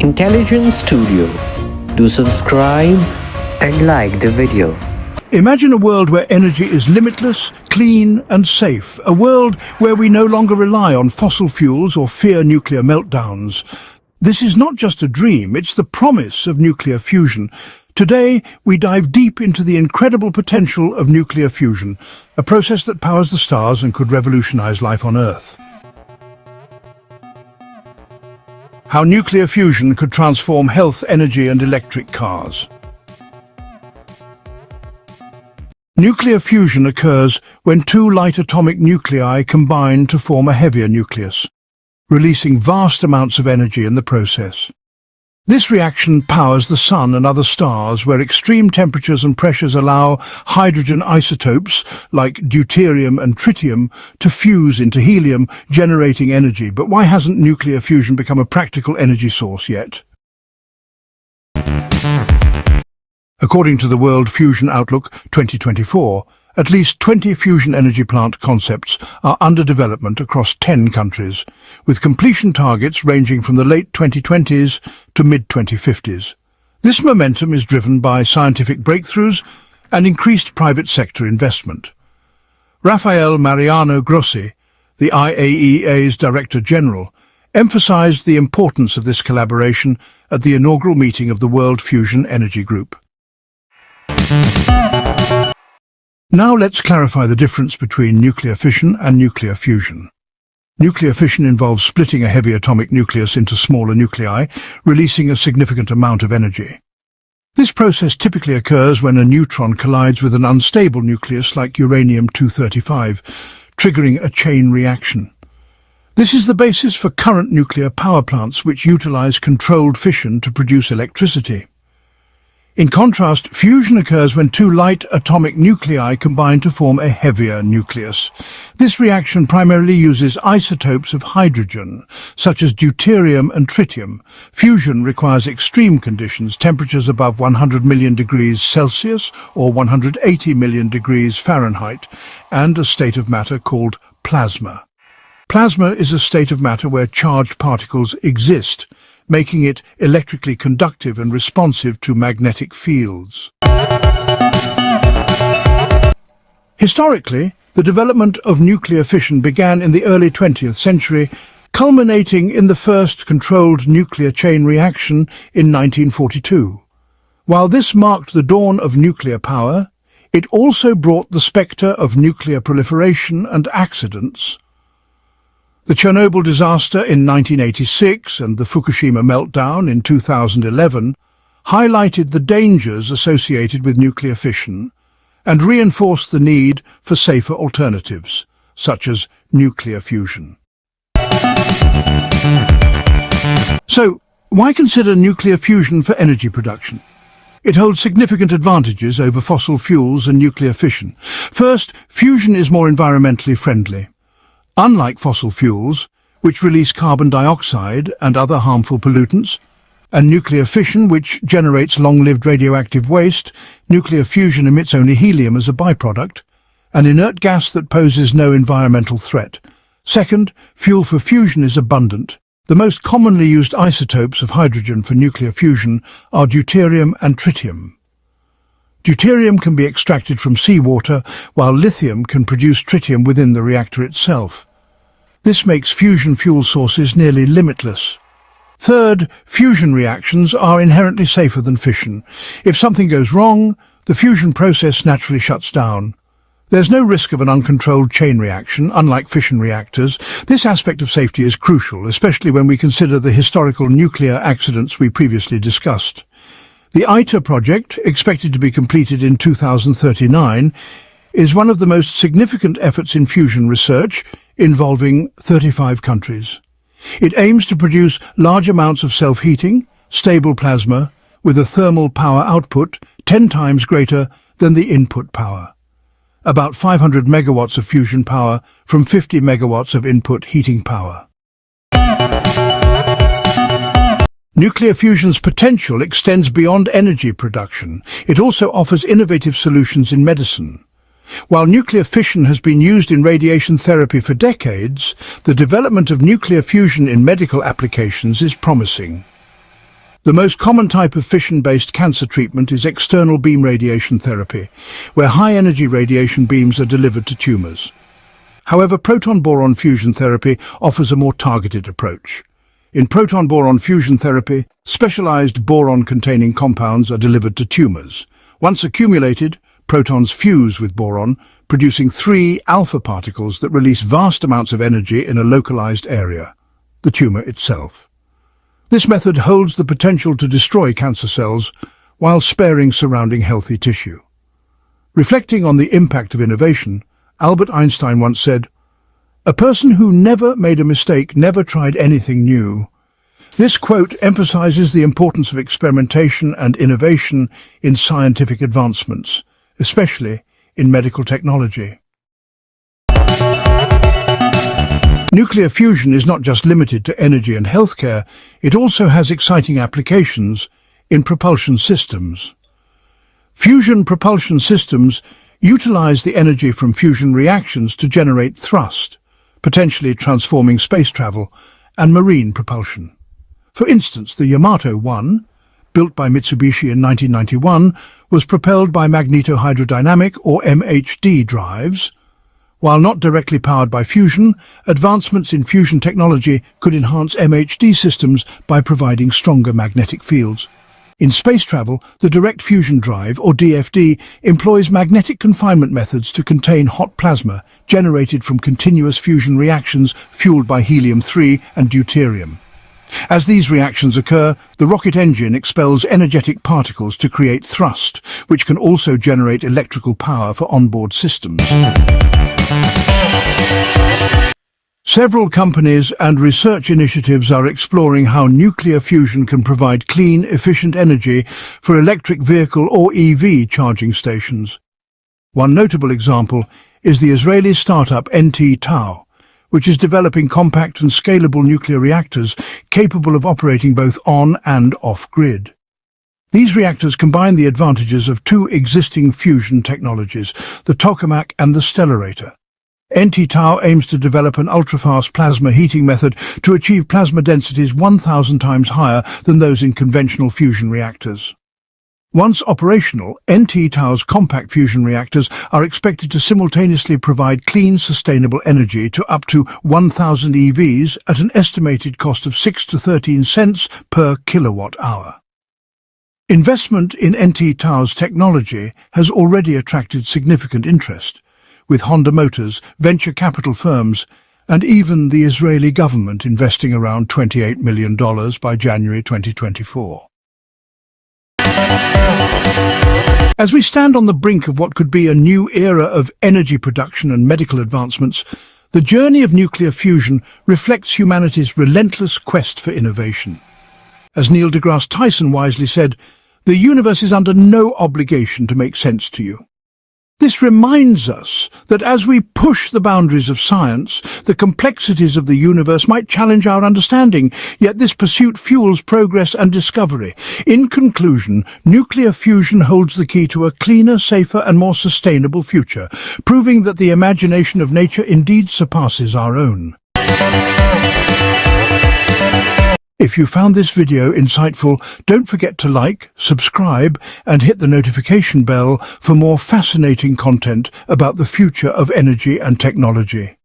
Intelligence Studio. Do subscribe and like the video. Imagine a world where energy is limitless, clean and safe. A world where we no longer rely on fossil fuels or fear nuclear meltdowns. This is not just a dream, it's the promise of nuclear fusion. Today, we dive deep into the incredible potential of nuclear fusion, a process that powers the stars and could revolutionize life on Earth. How nuclear fusion could transform health, energy and electric cars. Nuclear fusion occurs when two light atomic nuclei combine to form a heavier nucleus, releasing vast amounts of energy in the process. This reaction powers the Sun and other stars where extreme temperatures and pressures allow hydrogen isotopes like deuterium and tritium to fuse into helium, generating energy. But why hasn't nuclear fusion become a practical energy source yet? According to the World Fusion Outlook 2024, at least 20 fusion energy plant concepts are under development across 10 countries, with completion targets ranging from the late 2020s to mid-2050s. This momentum is driven by scientific breakthroughs and increased private sector investment. Rafael Mariano Grossi, the IAEA's Director General, emphasized the importance of this collaboration at the inaugural meeting of the World Fusion Energy Group. Now let's clarify the difference between nuclear fission and nuclear fusion. Nuclear fission involves splitting a heavy atomic nucleus into smaller nuclei, releasing a significant amount of energy. This process typically occurs when a neutron collides with an unstable nucleus like uranium-235, triggering a chain reaction. This is the basis for current nuclear power plants, which utilize controlled fission to produce electricity. In contrast, fusion occurs when two light atomic nuclei combine to form a heavier nucleus. This reaction primarily uses isotopes of hydrogen, such as deuterium and tritium. Fusion requires extreme conditions, temperatures above 100 million degrees Celsius or 180 million degrees Fahrenheit, and a state of matter called plasma. Plasma is a state of matter where charged particles exist, making it electrically conductive and responsive to magnetic fields. Historically, the development of nuclear fission began in the early 20th century, culminating in the first controlled nuclear chain reaction in 1942. While this marked the dawn of nuclear power, it also brought the spectre of nuclear proliferation and accidents. The Chernobyl disaster in 1986 and the Fukushima meltdown in 2011 highlighted the dangers associated with nuclear fission and reinforced the need for safer alternatives, such as nuclear fusion. So, why consider nuclear fusion for energy production? It holds significant advantages over fossil fuels and nuclear fission. First, fusion is more environmentally friendly. Unlike fossil fuels, which release carbon dioxide and other harmful pollutants, and nuclear fission, which generates long-lived radioactive waste, nuclear fusion emits only helium as a byproduct, an inert gas that poses no environmental threat. Second, fuel for fusion is abundant. The most commonly used isotopes of hydrogen for nuclear fusion are deuterium and tritium. Deuterium can be extracted from seawater, while lithium can produce tritium within the reactor itself. This makes fusion fuel sources nearly limitless. Third, fusion reactions are inherently safer than fission. If something goes wrong, the fusion process naturally shuts down. There's no risk of an uncontrolled chain reaction, unlike fission reactors. This aspect of safety is crucial, especially when we consider the historical nuclear accidents we previously discussed. The ITER project, expected to be completed in 2039, is one of the most significant efforts in fusion research, involving 35 countries. It aims to produce large amounts of self-heating, stable plasma, with a thermal power output 10 times greater than the input power. About 500 megawatts of fusion power from 50 megawatts of input heating power. Nuclear fusion's potential extends beyond energy production. It also offers innovative solutions in medicine. While nuclear fission has been used in radiation therapy for decades, the development of nuclear fusion in medical applications is promising. The most common type of fission-based cancer treatment is external beam radiation therapy, where high-energy radiation beams are delivered to tumours. However, proton-boron fusion therapy offers a more targeted approach. In proton-boron fusion therapy, specialized boron-containing compounds are delivered to tumours. Once accumulated, protons fuse with boron, producing 3 alpha particles that release vast amounts of energy in a localized area, the tumour itself. This method holds the potential to destroy cancer cells while sparing surrounding healthy tissue. Reflecting on the impact of innovation, Albert Einstein once said, "A person who never made a mistake never tried anything new." This quote emphasizes the importance of experimentation and innovation in scientific advancements, especially in medical technology. Nuclear fusion is not just limited to energy and healthcare, it also has exciting applications in propulsion systems. Fusion propulsion systems utilize the energy from fusion reactions to generate thrust, potentially transforming space travel and marine propulsion. For instance, the Yamato 1, built by Mitsubishi in 1991, was propelled by magnetohydrodynamic or MHD drives. While not directly powered by fusion, advancements in fusion technology could enhance MHD systems by providing stronger magnetic fields. In space travel, the direct fusion drive, or DFD, employs magnetic confinement methods to contain hot plasma generated from continuous fusion reactions fueled by helium-3 and deuterium. As these reactions occur, the rocket engine expels energetic particles to create thrust, which can also generate electrical power for onboard systems. Several companies and research initiatives are exploring how nuclear fusion can provide clean, efficient energy for electric vehicle or EV charging stations. One notable example is the Israeli startup NT Tau, which is developing compact and scalable nuclear reactors capable of operating both on and off-grid. These reactors combine the advantages of 2 existing fusion technologies, the tokamak and the stellarator. NT Tau aims to develop an ultra-fast plasma heating method to achieve plasma densities 1,000 times higher than those in conventional fusion reactors. Once operational, NT Tau's compact fusion reactors are expected to simultaneously provide clean, sustainable energy to up to 1,000 EVs at an estimated cost of 6 to 13 cents per kilowatt-hour. Investment in NT Tau's technology has already attracted significant interest, with Honda Motors, venture capital firms, and even the Israeli government investing around $28 million by January 2024. As we stand on the brink of what could be a new era of energy production and medical advancements, the journey of nuclear fusion reflects humanity's relentless quest for innovation. As Neil deGrasse Tyson wisely said, "The universe is under no obligation to make sense to you." This reminds us that as we push the boundaries of science, the complexities of the universe might challenge our understanding, yet this pursuit fuels progress and discovery. In conclusion, nuclear fusion holds the key to a cleaner, safer and more sustainable future, proving that the imagination of nature indeed surpasses our own. If you found this video insightful, don't forget to like, subscribe, and hit the notification bell for more fascinating content about the future of energy and technology.